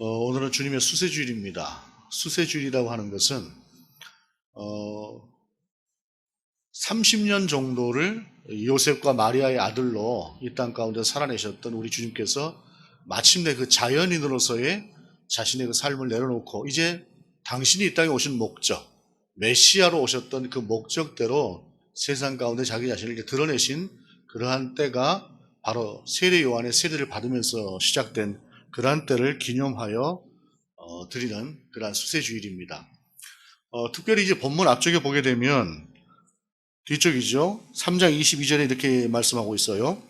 오늘은 주님의 수세주일입니다. 수세주일이라고 하는 것은 30년 정도를 요셉과 마리아의 아들로 이 땅 가운데 살아내셨던 우리 주님께서 마침내 그 자연인으로서의 자신의 그 삶을 내려놓고 이제 당신이 이 땅에 오신 목적, 메시아로 오셨던 그 목적대로 세상 가운데 자기 자신을 이렇게 드러내신 그러한 때가 바로 세례 요한의 세례를 받으면서 시작된 그러한 때를 기념하여 드리는 그러한 수세주일입니다. 특별히 이제 본문 앞쪽에 보게 되면 뒤쪽이죠. 3장 22절에 이렇게 말씀하고 있어요.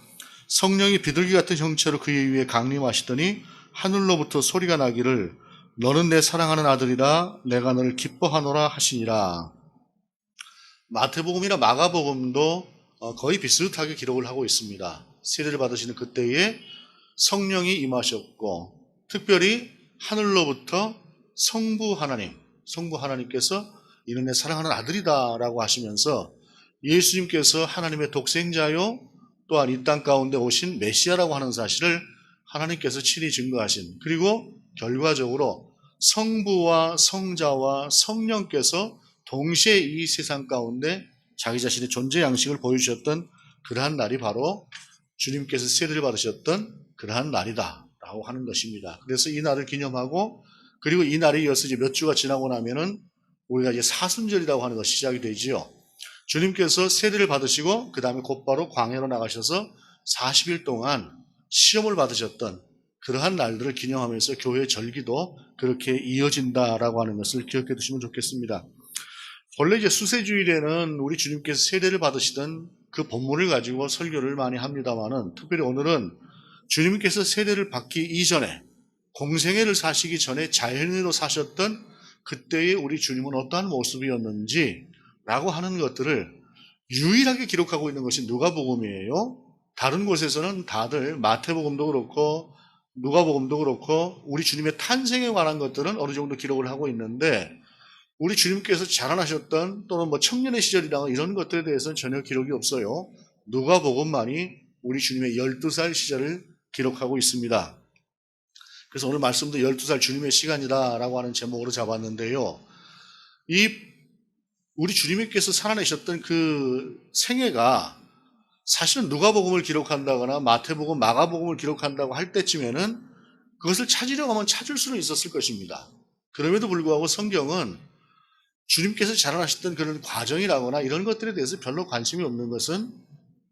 성령이 비둘기 같은 형체로 그의 위에 강림하시더니 하늘로부터 소리가 나기를 너는 내 사랑하는 아들이라 내가 너를 기뻐하노라 하시니라. 마태복음이나 마가복음도 거의 비슷하게 기록을 하고 있습니다. 세례를 받으시는 그때에 성령이 임하셨고 특별히 하늘로부터 성부 하나님께서 이는 내 사랑하는 아들이다 라고 하시면서 예수님께서 하나님의 독생자요 또한 이 땅 가운데 오신 메시아라고 하는 사실을 하나님께서 친히 증거하신, 그리고 결과적으로 성부와 성자와 성령께서 동시에 이 세상 가운데 자기 자신의 존재 양식을 보여주셨던 그러한 날이 바로 주님께서 세례를 받으셨던 그러한 날이다 라고 하는 것입니다. 그래서 이 날을 기념하고, 그리고 이 날에 이어서 이제 몇 주가 지나고 나면은 우리가 이제 사순절이라고 하는 것이 시작이 되지요. 주님께서 세례를 받으시고 그 다음에 곧바로 광야로 나가셔서 40일 동안 시험을 받으셨던 그러한 날들을 기념하면서 교회의 절기도 그렇게 이어진다라고 하는 것을 기억해 두시면 좋겠습니다. 원래 이제 수세주일에는 우리 주님께서 세례를 받으시던 그 본문을 가지고 설교를 많이 합니다만은, 특별히 오늘은 주님께서 세례를 받기 이전에 공생애를 사시기 전에 자연인으로 사셨던 그때의 우리 주님은 어떠한 모습이었는지 라고 하는 것들을 유일하게 기록하고 있는 것이 누가복음이에요. 다른 곳에서는 다들 마태복음도 그렇고 누가복음도 그렇고 우리 주님의 탄생에 관한 것들은 어느 정도 기록을 하고 있는데, 우리 주님께서 자라나셨던 또는 뭐 청년의 시절이나 이런 것들에 대해서는 전혀 기록이 없어요. 누가복음만이 우리 주님의 12살 시절을 기록하고 있습니다. 그래서 오늘 말씀도 12살 주님의 시간이다라고 하는 제목으로 잡았는데요. 우리 주님께서 살아내셨던 그 생애가 사실은 누가복음을 기록한다거나 마태복음, 마가복음을 기록한다고 할 때쯤에는 그것을 찾으려고 하면 찾을 수는 있었을 것입니다. 그럼에도 불구하고 성경은 주님께서 자라나셨던 그런 과정이라거나 이런 것들에 대해서 별로 관심이 없는 것은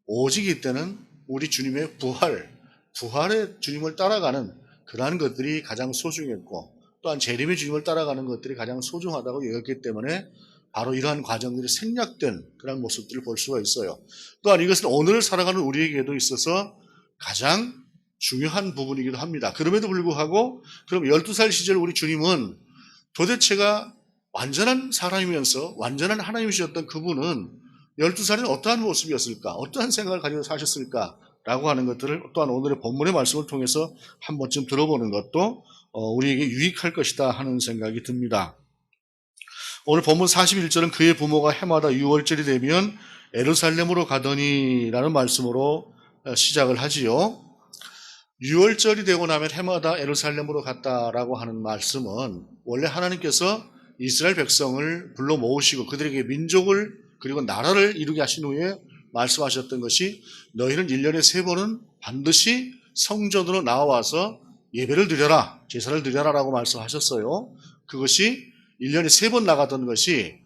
오직 이때는 우리 주님의 부활의 주님을 따라가는 그러한 것들이 가장 소중했고, 또한 재림의 주님을 따라가는 것들이 가장 소중하다고 여겼기 때문에 바로 이러한 과정들이 생략된 그런 모습들을 볼 수가 있어요. 또한 이것은 오늘 살아가는 우리에게도 있어서 가장 중요한 부분이기도 합니다. 그럼에도 불구하고 그럼 12살 시절 우리 주님은 도대체가 완전한 사람이면서 완전한 하나님이셨던 그분은 12살에는 어떠한 모습이었을까? 어떠한 생각을 가지고 사셨을까? 라고 하는 것들을 또한 오늘의 본문의 말씀을 통해서 한 번쯤 들어보는 것도 우리에게 유익할 것이다 하는 생각이 듭니다. 오늘 본문 41절은 그의 부모가 해마다 6월절이 되면 예루살렘으로 가더니 라는 말씀으로 시작을 하지요. 6월절이 되고 나면 해마다 예루살렘으로 갔다라고 하는 말씀은 원래 하나님께서 이스라엘 백성을 불러 모으시고 그들에게 민족을 그리고 나라를 이루게 하신 후에 말씀하셨던 것이 너희는 1년에 3번은 반드시 성전으로 나와서 예배를 드려라, 제사를 드려라 라고 말씀하셨어요. 그것이 1년에 3번 나가던 것이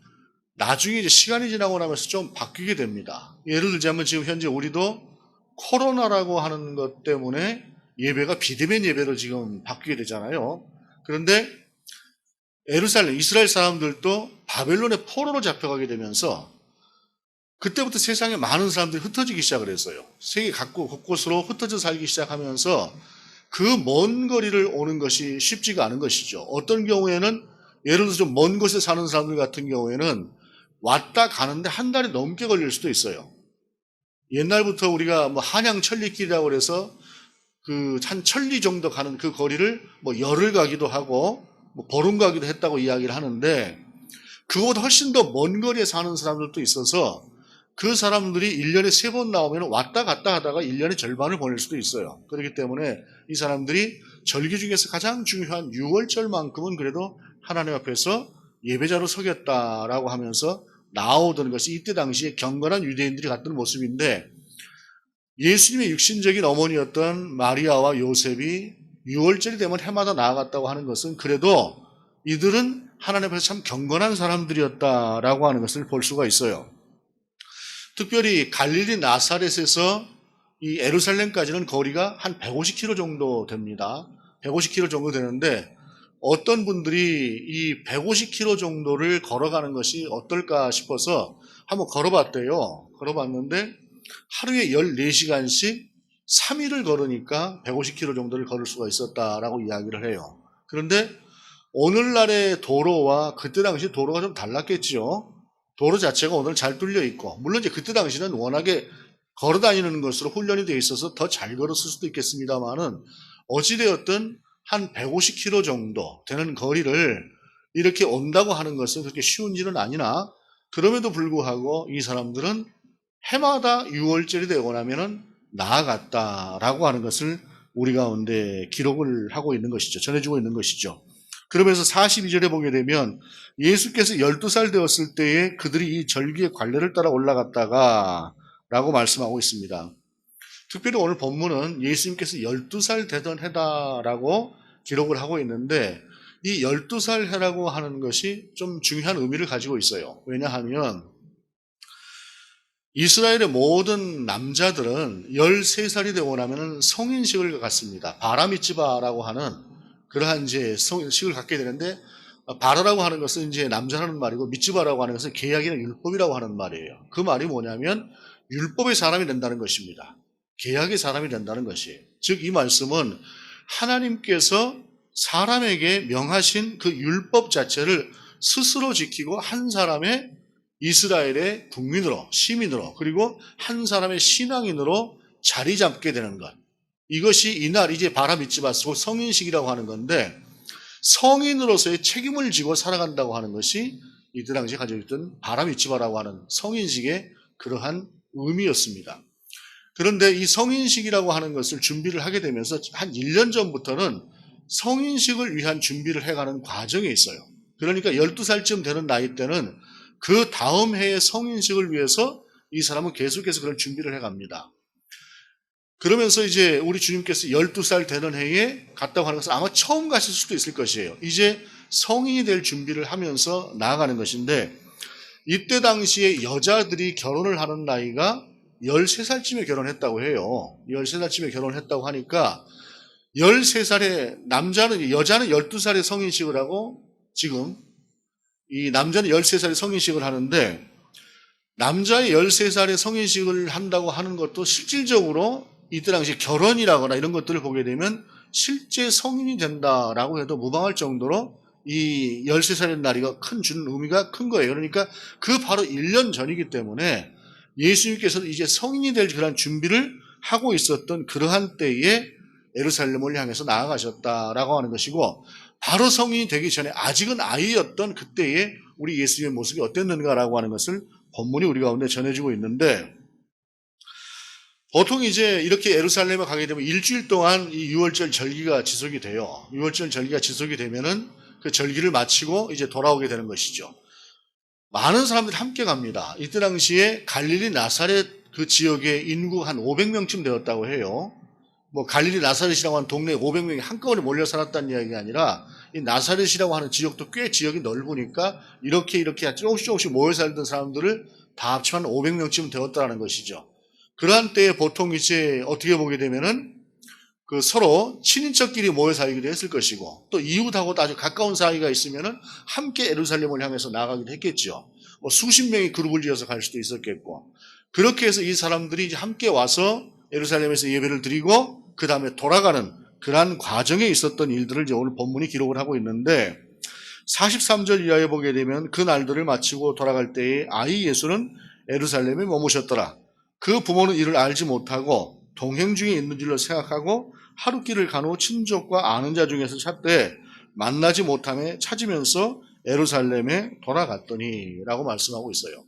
나중에 이제 시간이 지나고 나면서 좀 바뀌게 됩니다. 예를 들자면 지금 현재 우리도 코로나라고 하는 것 때문에 예배가 비대면 예배로 지금 바뀌게 되잖아요. 그런데 예루살렘, 이스라엘 사람들도 바벨론의 포로로 잡혀가게 되면서 그때부터 세상에 많은 사람들이 흩어지기 시작을 했어요. 세계 각국 곳곳으로 흩어져 살기 시작하면서 그 먼 거리를 오는 것이 쉽지가 않은 것이죠. 어떤 경우에는 예를 들어서 좀 먼 곳에 사는 사람들 같은 경우에는 왔다 가는데 한 달이 넘게 걸릴 수도 있어요. 옛날부터 우리가 뭐 한양 천리길이라고 해서 그 한 천리 정도 가는 그 거리를 뭐 열흘 가기도 하고 뭐 보름 가기도 했다고 이야기를 하는데, 그거보다 훨씬 더 먼 거리에 사는 사람들도 있어서 그 사람들이 1년에 3번 나오면 왔다 갔다 하다가 1년의 절반을 보낼 수도 있어요. 그렇기 때문에 이 사람들이 절기 중에서 가장 중요한 6월절만큼은 그래도 하나님 앞에서 예배자로 서겠다라고 하면서 나오던 것이 이때 당시에 경건한 유대인들이 갖던 모습인데, 예수님의 육신적인 어머니였던 마리아와 요셉이 6월절이 되면 해마다 나아갔다고 하는 것은 그래도 이들은 하나님 앞에서 참 경건한 사람들이었다라고 하는 것을 볼 수가 있어요. 특별히 갈릴리 나사렛에서 이 예루살렘까지는 거리가 한 150km 정도 됩니다. 150km 정도 되는데, 어떤 분들이 이 150km 정도를 걸어가는 것이 어떨까 싶어서 한번 걸어봤대요. 걸어봤는데 하루에 14시간씩 3일을 걸으니까 150km 정도를 걸을 수가 있었다라고 이야기를 해요. 그런데 오늘날의 도로와 그때 당시 도로가 좀 달랐겠죠. 도로 자체가 오늘 잘 뚫려 있고, 물론 이제 그때 당시는 워낙에 걸어 다니는 것으로 훈련이 되어 있어서 더 잘 걸었을 수도 있겠습니다만은, 어찌되었든 한 150km 정도 되는 거리를 이렇게 온다고 하는 것은 그렇게 쉬운 일은 아니나, 그럼에도 불구하고 이 사람들은 해마다 6월절이 되고 나면은 나아갔다라고 하는 것을 우리 가운데 기록을 하고 있는 것이죠. 전해주고 있는 것이죠. 그러면서 42절에 보게 되면 예수께서 12살 되었을 때에 그들이 이 절기의 관례를 따라 올라갔다가 라고 말씀하고 있습니다. 특별히 오늘 본문은 예수님께서 12살 되던 해다라고 기록을 하고 있는데, 이 12살 해라고 하는 것이 좀 중요한 의미를 가지고 있어요. 왜냐하면 이스라엘의 모든 남자들은 13살이 되고 나면 성인식을 갖습니다. 바라미츠바라고 하는 그러한 이제 성인식을 갖게 되는데, 바라라고 하는 것은 이제 남자라는 말이고, 미츠바라고 하는 것은 계약이나 율법이라고 하는 말이에요. 그 말이 뭐냐면 율법의 사람이 된다는 것입니다. 계약의 사람이 된다는 것이에요. 즉 이 말씀은 하나님께서 사람에게 명하신 그 율법 자체를 스스로 지키고 한 사람의 이스라엘의 국민으로, 시민으로, 그리고 한 사람의 신앙인으로 자리 잡게 되는 것. 이것이 이날 이제 바라미츠바, 성인식이라고 하는 건데, 성인으로서의 책임을 지고 살아간다고 하는 것이 이때 당시에 가지고 있던 바라미츠바라고 하는 성인식의 그러한 의미였습니다. 그런데 이 성인식이라고 하는 것을 준비를 하게 되면서 한 1년 전부터는 성인식을 위한 준비를 해가는 과정에 있어요. 그러니까 12살쯤 되는 나이 때는 그 다음 해의 성인식을 위해서 이 사람은 계속해서 그런 준비를 해갑니다. 그러면서 이제 우리 주님께서 12살 되는 해에 갔다고 하는 것은 아마 처음 가실 수도 있을 것이에요. 이제 성인이 될 준비를 하면서 나아가는 것인데, 이때 당시에 여자들이 결혼을 하는 나이가 13살쯤에 결혼했다고 해요. 13살쯤에 결혼했다고 하니까 13살에 여자는 12살에 성인식을 하고, 지금 이 남자는 13살에 성인식을 하는데, 남자의 13살에 성인식을 한다고 하는 것도 실질적으로 이때 당시 결혼이라거나 이런 것들을 보게 되면 실제 성인이 된다라고 해도 무방할 정도로 이 13살의 나이가 주는 의미가 큰 거예요. 그러니까 그 바로 1년 전이기 때문에 예수님께서도 이제 성인이 될 그런 준비를 하고 있었던 그러한 때에 예루살렘을 향해서 나아가셨다라고 하는 것이고, 바로 성인이 되기 전에 아직은 아이였던 그때의 우리 예수님의 모습이 어땠는가라고 하는 것을 본문이 우리 가운데 전해주고 있는데, 보통 이제 이렇게 예루살렘에 가게 되면 일주일 동안 이 6월절 절기가 지속이 돼요. 6월절 절기가 지속이 되면은 그 절기를 마치고 이제 돌아오게 되는 것이죠. 많은 사람들이 함께 갑니다. 이때 당시에 갈릴리 나사렛 그 지역의 인구가 한 500명쯤 되었다고 해요. 뭐 갈릴리 나사렛이라고 하는 동네에 500명이 한꺼번에 몰려 살았다는 이야기가 아니라, 이 나사렛이라고 하는 지역도 꽤 지역이 넓으니까 이렇게 조금씩 모여 살던 사람들을 다 합치면 500명쯤 되었다는 것이죠. 그러한 때에 보통 이제 어떻게 보게 되면은 그 서로 친인척끼리 모여 살기도 했을 것이고, 또 이웃하고도 아주 가까운 사이가 있으면은 함께 예루살렘을 향해서 나가기도 했겠죠. 뭐 수십 명이 그룹을 지어서 갈 수도 있었겠고, 그렇게 해서 이 사람들이 이제 함께 와서 예루살렘에서 예배를 드리고 그 다음에 돌아가는 그러한 과정에 있었던 일들을 이제 오늘 본문이 기록을 하고 있는데, 43절 이하에 보게 되면 그 날들을 마치고 돌아갈 때에 아이 예수는 예루살렘에 머무셨더라. 그 부모는 이를 알지 못하고 동행 중에 있는 줄로 생각하고 하루길을 간 후 친족과 아는 자 중에서 찾되 만나지 못하며 찾으면서 예루살렘에 돌아갔더니 라고 말씀하고 있어요.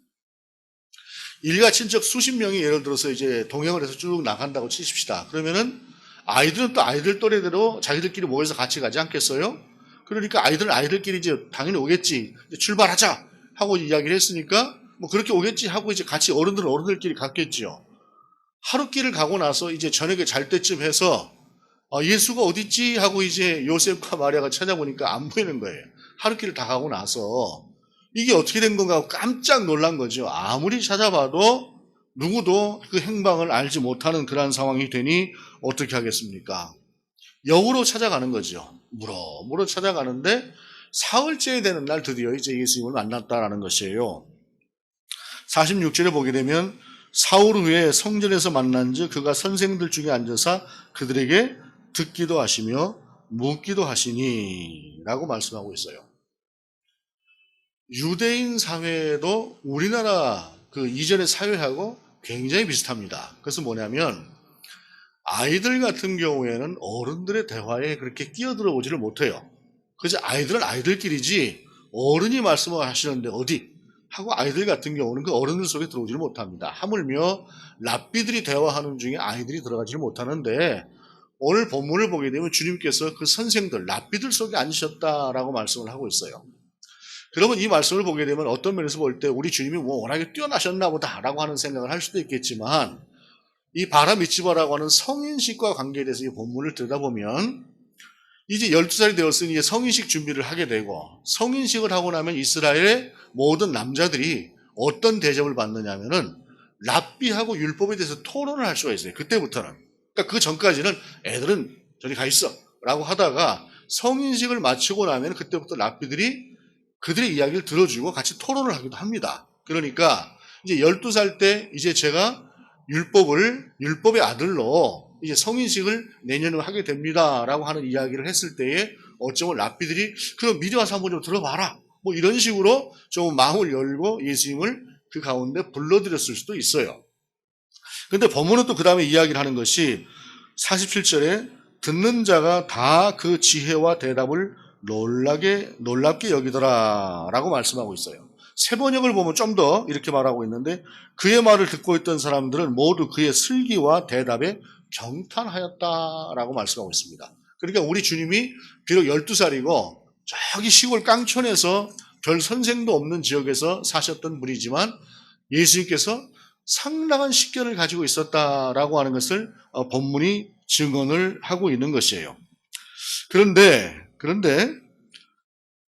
일가 친척 수십 명이 예를 들어서 이제 동행을 해서 쭉 나간다고 치십시다. 그러면은 아이들은 또 아이들 또래대로 자기들끼리 모여서 같이 가지 않겠어요? 그러니까 아이들은 아이들끼리 이제 당연히 오겠지. 이제 출발하자 하고 이야기를 했으니까 뭐 그렇게 오겠지 하고 이제 같이 어른들은 어른들끼리 갔겠지요. 하루길을 가고 나서 이제 저녁에 잘 때쯤 해서 예수가 어딨지 하고 이제 요셉과 마리아가 찾아보니까 안 보이는 거예요. 하루길을 다 가고 나서 이게 어떻게 된 건가 하고 깜짝 놀란 거죠. 아무리 찾아봐도 누구도 그 행방을 알지 못하는 그러한 상황이 되니 어떻게 하겠습니까? 역으로 찾아가는 거죠. 물어 찾아가는데 사흘째 되는 날 드디어 이제 예수님을 만났다라는 것이에요. 46절에 보게 되면 사흘 후에 성전에서 만난즉 그가 선생들 중에 앉아서 그들에게 듣기도 하시며 묻기도 하시니 라고 말씀하고 있어요. 유대인 사회도 우리나라 그 이전의 사회하고 굉장히 비슷합니다. 그래서 뭐냐면 아이들 같은 경우에는 어른들의 대화에 그렇게 끼어들어 오지를 못해요. 그래서 아이들은 아이들끼리지 어른이 말씀을 하시는데 어디 하고 아이들 같은 경우는 그 어른들 속에 들어오지를 못합니다. 하물며 랍비들이 대화하는 중에 아이들이 들어가지를 못하는데 오늘 본문을 보게 되면 주님께서 그 선생들, 랍비들 속에 앉으셨다라고 말씀을 하고 있어요. 그러면 이 말씀을 보게 되면 어떤 면에서 볼 때 우리 주님이 뭐 워낙에 뛰어나셨나 보다라고 하는 생각을 할 수도 있겠지만 이 바라미츠바라고 하는 성인식과 관계에 대해서 이 본문을 들여다보면 이제 12살이 되었으니 이제 성인식 준비를 하게 되고 성인식을 하고 나면 이스라엘의 모든 남자들이 어떤 대접을 받느냐면은 랍비하고 율법에 대해서 토론을 할 수가 있어요. 그때부터는. 그러니까 그 전까지는 애들은 저리 가 있어 라고 하다가 성인식을 마치고 나면 그때부터 랍비들이 그들의 이야기를 들어주고 같이 토론을 하기도 합니다. 그러니까 이제 12살 때 이제 제가 율법의 아들로 이제 성인식을 내년에 하게 됩니다라고 하는 이야기를 했을 때에 어쩌면 랍비들이 그럼 미리 와서 한번 좀 들어봐라. 뭐 이런 식으로 좀 마음을 열고 예수님을 그 가운데 불러들였을 수도 있어요. 그런데 본문은 또 그 다음에 이야기를 하는 것이 47절에 듣는 자가 다 그 지혜와 대답을 놀랍게 여기더라 라고 말씀하고 있어요. 새 번역을 보면 좀 더 이렇게 말하고 있는데 그의 말을 듣고 있던 사람들은 모두 그의 슬기와 대답에 경탄하였다라고 말씀하고 있습니다. 그러니까 우리 주님이 비록 12살이고 저기 시골 깡촌에서 별 선생도 없는 지역에서 사셨던 분이지만 예수님께서 상당한 식견을 가지고 있었다라고 하는 것을 본문이 증언을 하고 있는 것이에요. 그런데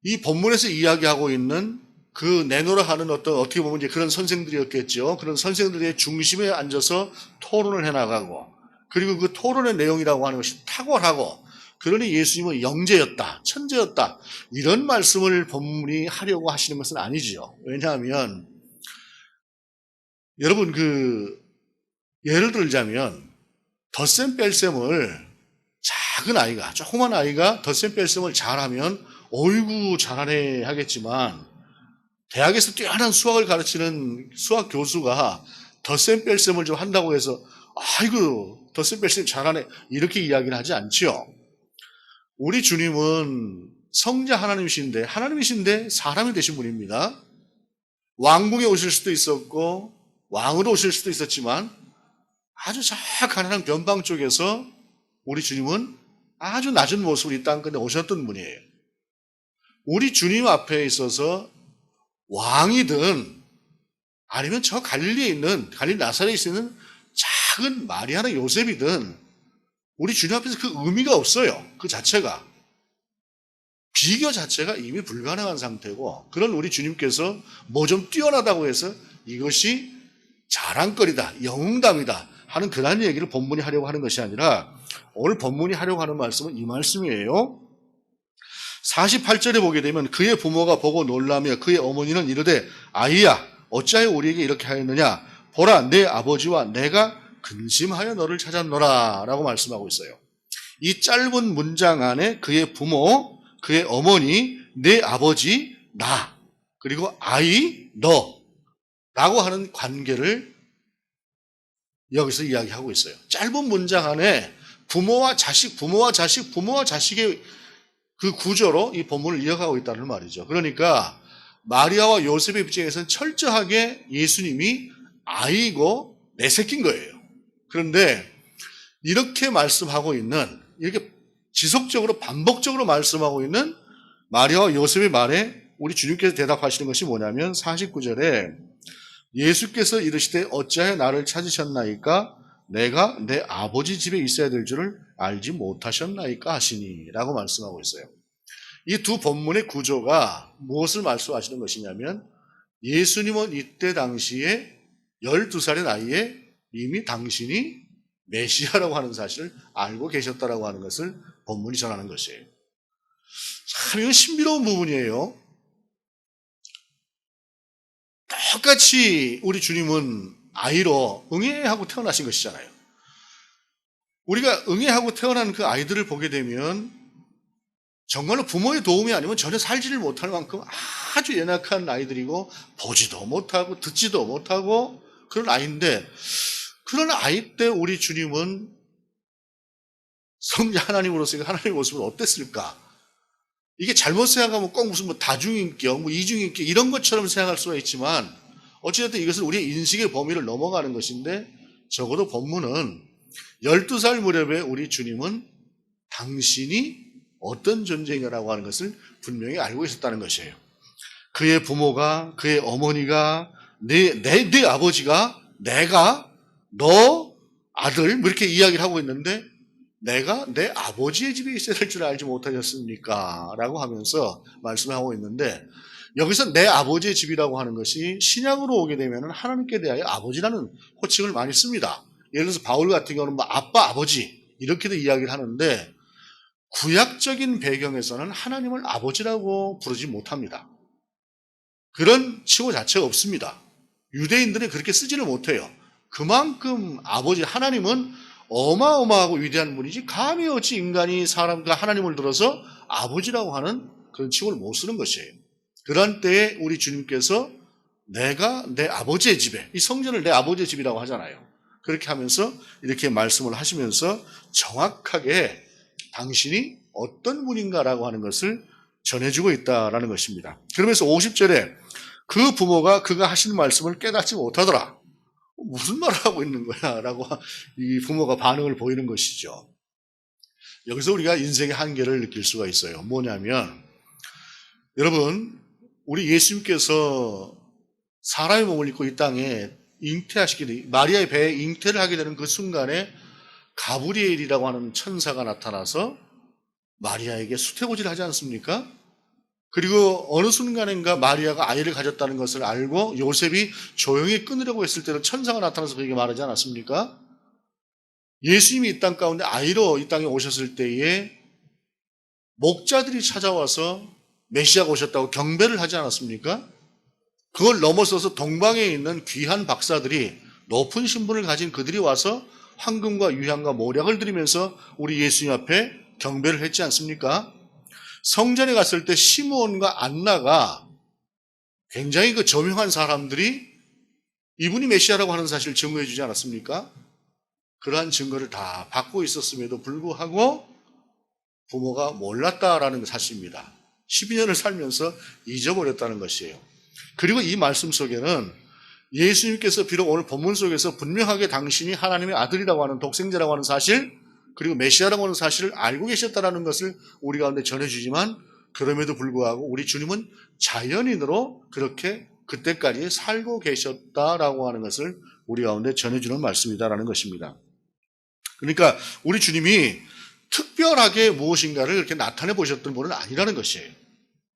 이 본문에서 이야기하고 있는 그 내노라 하는 어떻게 보면 이제 그런 선생들이었겠죠. 그런 선생들의 중심에 앉아서 토론을 해나가고 그리고 그 토론의 내용이라고 하는 것이 탁월하고 그러니 예수님은 영재였다, 천재였다 이런 말씀을 본문이 하려고 하시는 것은 아니지요. 왜냐하면 여러분 예를 들자면 덧셈 뺄셈을 작은 아이가 조그만 아이가 덧셈 뺄셈을 잘하면 어이구 잘하네 하겠지만 대학에서 뛰어난 수학을 가르치는 수학 교수가 덧셈 뺄셈을 좀 한다고 해서 아이고 덧셈 뺄셈 잘하네 이렇게 이야기를 하지 않지요. 우리 주님은 성자 하나님이신데 사람이 되신 분입니다. 왕궁에 오실 수도 있었고 왕으로 오실 수도 있었지만 아주 저 가난한 변방 쪽에서 우리 주님은 아주 낮은 모습으로 이 땅끝에 오셨던 분이에요. 우리 주님 앞에 있어서 왕이든 아니면 저 갈릴리 나사렛에 있는 작은 마리아나 요셉이든 우리 주님 앞에서 그 의미가 없어요. 그 자체가. 비교 자체가 이미 불가능한 상태고 그런 우리 주님께서 뭐 좀 뛰어나다고 해서 이것이 자랑거리다, 영웅담이다 하는 그런 얘기를 본문이 하려고 하는 것이 아니라 오늘 본문이 하려고 하는 말씀은 이 말씀이에요. 48절에 보게 되면 그의 부모가 보고 놀라며 그의 어머니는 이르되 아이야 어찌하여 우리에게 이렇게 하였느냐 보라 내 아버지와 내가 근심하여 너를 찾았노라 라고 말씀하고 있어요. 이 짧은 문장 안에 그의 부모, 그의 어머니, 내 아버지, 나 그리고 아이, 너 라고 하는 관계를 여기서 이야기하고 있어요. 짧은 문장 안에 부모와 자식의 그 구조로 이 본문을 이어가고 있다는 말이죠. 그러니까 마리아와 요셉의 입장에서는 철저하게 예수님이 아이고 내 새끼인 거예요. 그런데 이렇게 말씀하고 있는, 이렇게 지속적으로 반복적으로 말씀하고 있는 마리아와 요셉의 말에 우리 주님께서 대답하시는 것이 뭐냐면 49절에 예수께서 이르시되 어찌하여 나를 찾으셨나이까? 내가 내 아버지 집에 있어야 될 줄을 알지 못하셨나이까 하시니 라고 말씀하고 있어요. 이 두 본문의 구조가 무엇을 말씀하시는 것이냐면 예수님은 이때 당시에 12살의 나이에 이미 당신이 메시아라고 하는 사실을 알고 계셨다라고 하는 것을 본문이 전하는 것이에요. 참 이건 신비로운 부분이에요. 똑같이 우리 주님은 아이로 응애하고 태어나신 것이잖아요. 우리가 응애하고 태어난 그 아이들을 보게 되면 정말로 부모의 도움이 아니면 전혀 살지를 못할 만큼 아주 연약한 아이들이고 보지도 못하고 듣지도 못하고 그런 아이인데, 그런 아이 때 우리 주님은 성자 하나님으로서 하나님의 모습은 어땠을까? 이게 잘못 생각하면 꼭 무슨 뭐 다중인격, 뭐 이중인격 이런 것처럼 생각할 수가 있지만 어찌됐든 이것은 우리의 인식의 범위를 넘어가는 것인데, 적어도 본문은 12살 무렵에 우리 주님은 당신이 어떤 존재인가라고 하는 것을 분명히 알고 있었다는 것이에요. 그의 부모가, 그의 어머니가, 내 아버지가 내가 너 아들 뭐 이렇게 이야기를 하고 있는데, 내가 내 아버지의 집에 있어야 될 줄 알지 못하셨습니까? 라고 하면서 말씀하고 있는데, 여기서 내 아버지의 집이라고 하는 것이 신약으로 오게 되면 하나님께 대하여 아버지라는 호칭을 많이 씁니다. 예를 들어서 바울 같은 경우는 뭐 아빠, 아버지 이렇게도 이야기를 하는데, 구약적인 배경에서는 하나님을 아버지라고 부르지 못합니다. 그런 칭호 자체가 없습니다. 유대인들은 그렇게 쓰지를 못해요. 그만큼 아버지 하나님은 어마어마하고 위대한 분이지 감히 어찌 인간이 사람과 하나님을 들어서 아버지라고 하는 그런 칭호를 못 쓰는 것이에요. 그런 때에 우리 주님께서 내가 내 아버지의 집에, 이 성전을 내 아버지의 집이라고 하잖아요. 그렇게 하면서 이렇게 말씀을 하시면서 정확하게 당신이 어떤 분인가라고 하는 것을 전해주고 있다라는 것입니다. 그러면서 50절에 그 부모가 그가 하시는 말씀을 깨닫지 못하더라. 무슨 말을 하고 있는 거야? 라고 이 부모가 반응을 보이는 것이죠. 여기서 우리가 인생의 한계를 느낄 수가 있어요. 뭐냐면, 여러분, 우리 예수님께서 사람의 몸을 입고 이 땅에 잉태하시게 돼, 마리아의 배에 잉태를 하게 되는 그 순간에 가브리엘이라고 하는 천사가 나타나서 마리아에게 수태고지를 하지 않습니까? 그리고 어느 순간인가 마리아가 아이를 가졌다는 것을 알고 요셉이 조용히 끊으려고 했을 때도 천사가 나타나서 그에게 말하지 않았습니까? 예수님이 이 땅 가운데 아이로 이 땅에 오셨을 때에 목자들이 찾아와서 메시아가 오셨다고 경배를 하지 않았습니까? 그걸 넘어서서 동방에 있는 귀한 박사들이, 높은 신분을 가진 그들이 와서 황금과 유향과 모략을 드리면서 우리 예수님 앞에 경배를 했지 않습니까? 성전에 갔을 때 시므온과 안나가 굉장히 그 저명한 사람들이 이분이 메시아라고 하는 사실을 증거해 주지 않았습니까? 그러한 증거를 다 받고 있었음에도 불구하고 부모가 몰랐다라는 사실입니다. 12년을 살면서 잊어버렸다는 것이에요. 그리고 이 말씀 속에는 예수님께서 비록 오늘 본문 속에서 분명하게 당신이 하나님의 아들이라고 하는, 독생자라고 하는 사실, 그리고 메시아라고 하는 사실을 알고 계셨다는 것을 우리 가운데 전해주지만, 그럼에도 불구하고 우리 주님은 자연인으로 그렇게 그때까지 살고 계셨다라고 하는 것을 우리 가운데 전해주는 말씀이다라는 것입니다. 그러니까 우리 주님이 특별하게 무엇인가를 이렇게 나타내 보셨던 분은 아니라는 것이에요.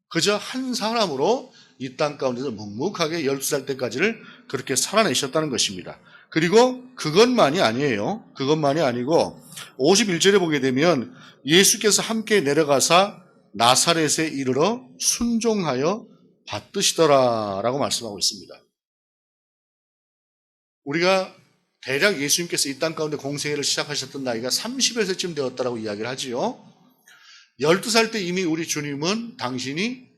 그저 한 사람으로 이 땅 가운데서 묵묵하게 12살 때까지를 그렇게 살아내셨다는 것입니다. 그리고 그것만이 아니에요. 그것만이 아니고 51절에 보게 되면 예수께서 함께 내려가사 나사렛에 이르러 순종하여 받드시더라라고 말씀하고 있습니다. 우리가 대략 예수님께서 이 땅 가운데 공생애를 시작하셨던 나이가 30여 세쯤 되었다라고 이야기를 하지요. 12살 때 이미 우리 주님은 당신이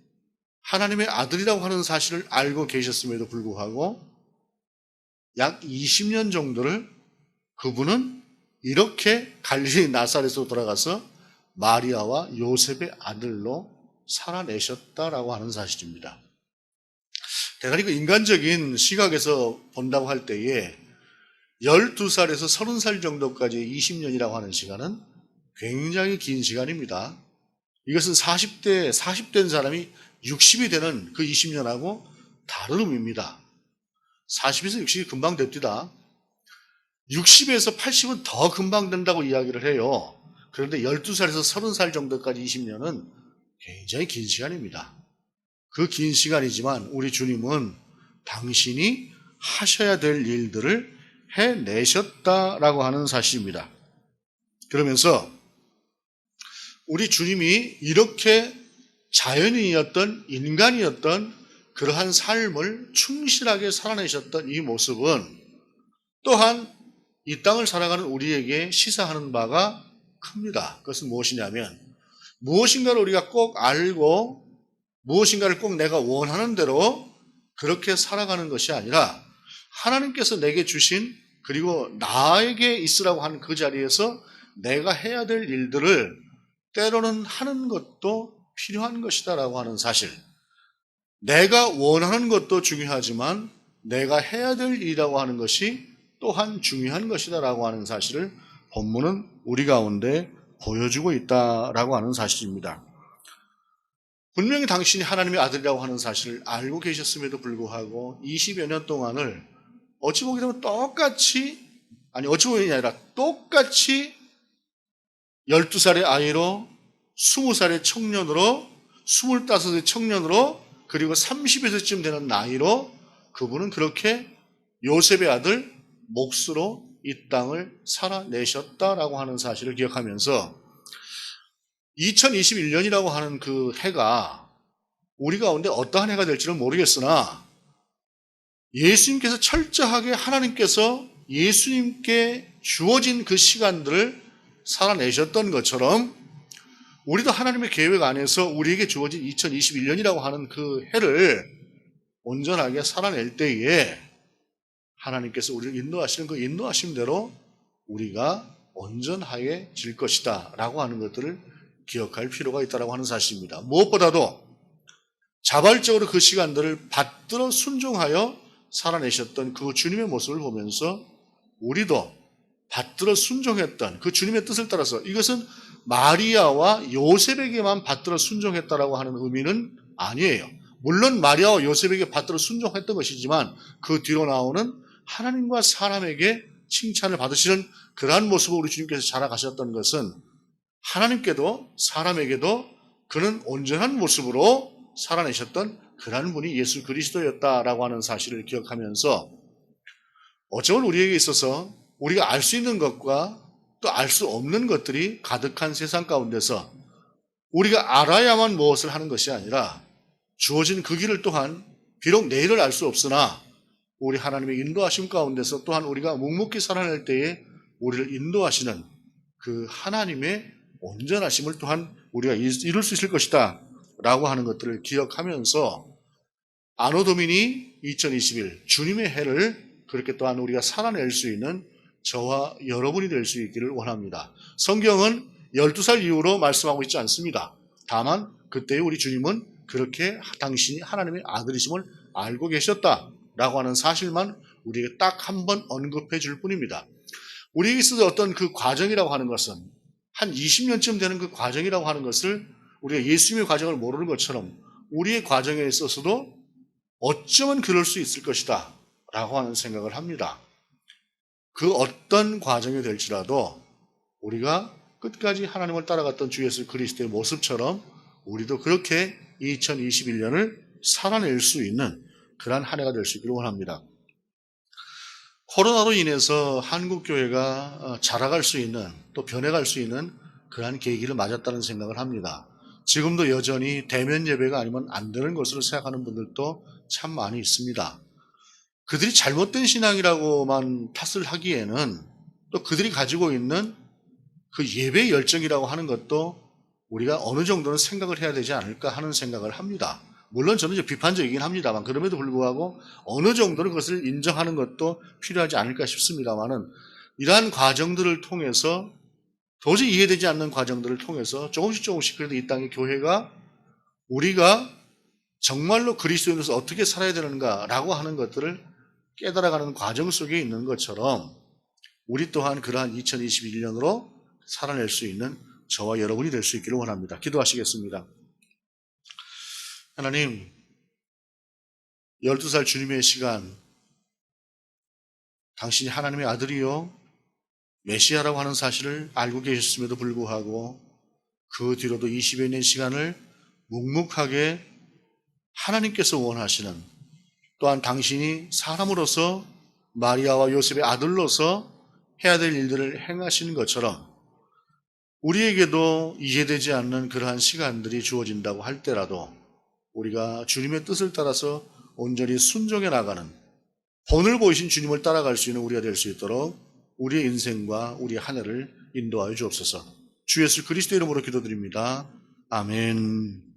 하나님의 아들이라고 하는 사실을 알고 계셨음에도 불구하고 약 20년 정도를 그분은 이렇게 갈릴리 나사렛으로 돌아가서 마리아와 요셉의 아들로 살아내셨다라고 하는 사실입니다. 대단히 그 인간적인 시각에서 본다고 할 때에 12살에서 30살 정도까지 20년이라고 하는 시간은 굉장히 긴 시간입니다. 이것은 40대인 사람이 60이 되는 그 20년하고 다른 의미입니다. 40에서 60이 금방 됩니다. 60에서 80은 더 금방 된다고 이야기를 해요. 그런데 12살에서 30살 정도까지 20년은 굉장히 긴 시간입니다. 그 긴 시간이지만 우리 주님은 당신이 하셔야 될 일들을 해내셨다라고 하는 사실입니다. 그러면서 우리 주님이 이렇게 자연인이었던 인간이었던 그러한 삶을 충실하게 살아내셨던 이 모습은 또한 이 땅을 살아가는 우리에게 시사하는 바가 큽니다. 그것은 무엇이냐면 무엇인가를 우리가 꼭 알고 무엇인가를 꼭 내가 원하는 대로 그렇게 살아가는 것이 아니라 하나님께서 내게 주신 그리고 나에게 있으라고 하는 그 자리에서 내가 해야 될 일들을 때로는 하는 것도 필요한 것이다라고 하는 사실. 내가 원하는 것도 중요하지만 내가 해야 될 일이라고 하는 것이 또한 중요한 것이다라고 하는 사실을 본문은 우리 가운데 보여주고 있다라고 하는 사실입니다. 분명히 당신이 하나님의 아들이라고 하는 사실을 알고 계셨음에도 불구하고 20여 년 동안을 어찌 보게 되면 어찌 보기가 아니라 똑같이 12살의 아이로 20살의 청년으로 25의 청년으로 그리고 30에서쯤 되는 나이로 그분은 그렇게 요셉의 아들 몫으로 이 땅을 살아내셨다라고 하는 사실을 기억하면서 2021년이라고 하는 그 해가 우리 가운데 어떠한 해가 될지는 모르겠으나 예수님께서 철저하게 하나님께서 예수님께 주어진 그 시간들을 살아내셨던 것처럼 우리도 하나님의 계획 안에서 우리에게 주어진 2021년이라고 하는 그 해를 온전하게 살아낼 때에 하나님께서 우리를 인도하시는 그 인도하심대로 우리가 온전하게 질 것이다 라고 하는 것들을 기억할 필요가 있다고 하는 사실입니다. 무엇보다도 자발적으로 그 시간들을 받들어 순종하여 살아내셨던 그 주님의 모습을 보면서 우리도 받들어 순종했던 그 주님의 뜻을 따라서 이것은 마리아와 요셉에게만 받들어 순종했다라고 하는 의미는 아니에요. 물론 마리아와 요셉에게 받들어 순종했던 것이지만 그 뒤로 나오는 하나님과 사람에게 칭찬을 받으시는 그러한 모습을 우리 주님께서 자라가셨던 것은 하나님께도 사람에게도 그는 온전한 모습으로 살아내셨던 그러한 분이 예수 그리스도였다라고 하는 사실을 기억하면서 어쩌면 우리에게 있어서 우리가 알 수 있는 것과 또 알 수 없는 것들이 가득한 세상 가운데서 우리가 알아야만 무엇을 하는 것이 아니라 주어진 그 길을 또한 비록 내일을 알 수 없으나 우리 하나님의 인도하심 가운데서 또한 우리가 묵묵히 살아낼 때에 우리를 인도하시는 그 하나님의 온전하심을 또한 우리가 이룰 수 있을 것이다 라고 하는 것들을 기억하면서 아노 도미니 2021 주님의 해를 그렇게 또한 우리가 살아낼 수 있는 저와 여러분이 될 수 있기를 원합니다. 성경은 12살 이후로 말씀하고 있지 않습니다. 다만 그때 우리 주님은 그렇게 당신이 하나님의 아들이심을 알고 계셨다라고 하는 사실만 우리에게 딱 한 번 언급해 줄 뿐입니다. 우리에게 있어서 어떤 그 과정이라고 하는 것은 한 20년쯤 되는 그 과정이라고 하는 것을 우리가 예수님의 과정을 모르는 것처럼 우리의 과정에 있어서도 어쩌면 그럴 수 있을 것이다 라고 하는 생각을 합니다. 그 어떤 과정이 될지라도 우리가 끝까지 하나님을 따라갔던 주 예수 그리스도의 모습처럼 우리도 그렇게 2021년을 살아낼 수 있는 그러한 한 해가 될 수 있기를 원합니다. 코로나로 인해서 한국교회가 자라갈 수 있는 또 변해갈 수 있는 그러한 계기를 맞았다는 생각을 합니다. 지금도 여전히 대면 예배가 아니면 안 되는 것으로 생각하는 분들도 참 많이 있습니다. 그들이 잘못된 신앙이라고만 탓을 하기에는 또 그들이 가지고 있는 그 예배 열정이라고 하는 것도 우리가 어느 정도는 생각을 해야 되지 않을까 하는 생각을 합니다. 물론 저는 이제 비판적이긴 합니다만 그럼에도 불구하고 어느 정도는 그것을 인정하는 것도 필요하지 않을까 싶습니다만은 이러한 과정들을 통해서 도저히 이해되지 않는 과정들을 통해서 조금씩 그래도 이 땅의 교회가 우리가 정말로 그리스도인으로서 어떻게 살아야 되는가라고 하는 것들을 깨달아가는 과정 속에 있는 것처럼 우리 또한 그러한 2021년으로 살아낼 수 있는 저와 여러분이 될 수 있기를 원합니다. 기도하시겠습니다. 하나님, 12살 주님의 시간, 당신이 하나님의 아들이요 메시아라고 하는 사실을 알고 계셨음에도 불구하고 그 뒤로도 20여 년 시간을 묵묵하게 하나님께서 원하시는, 또한 당신이 사람으로서 마리아와 요셉의 아들로서 해야 될 일들을 행하시는 것처럼 우리에게도 이해되지 않는 그러한 시간들이 주어진다고 할 때라도 우리가 주님의 뜻을 따라서 온전히 순종해 나가는, 본을 보이신 주님을 따라갈 수 있는 우리가 될 수 있도록 우리의 인생과 우리의 한 해를 인도하여 주옵소서. 주 예수 그리스도 이름으로 기도드립니다. 아멘.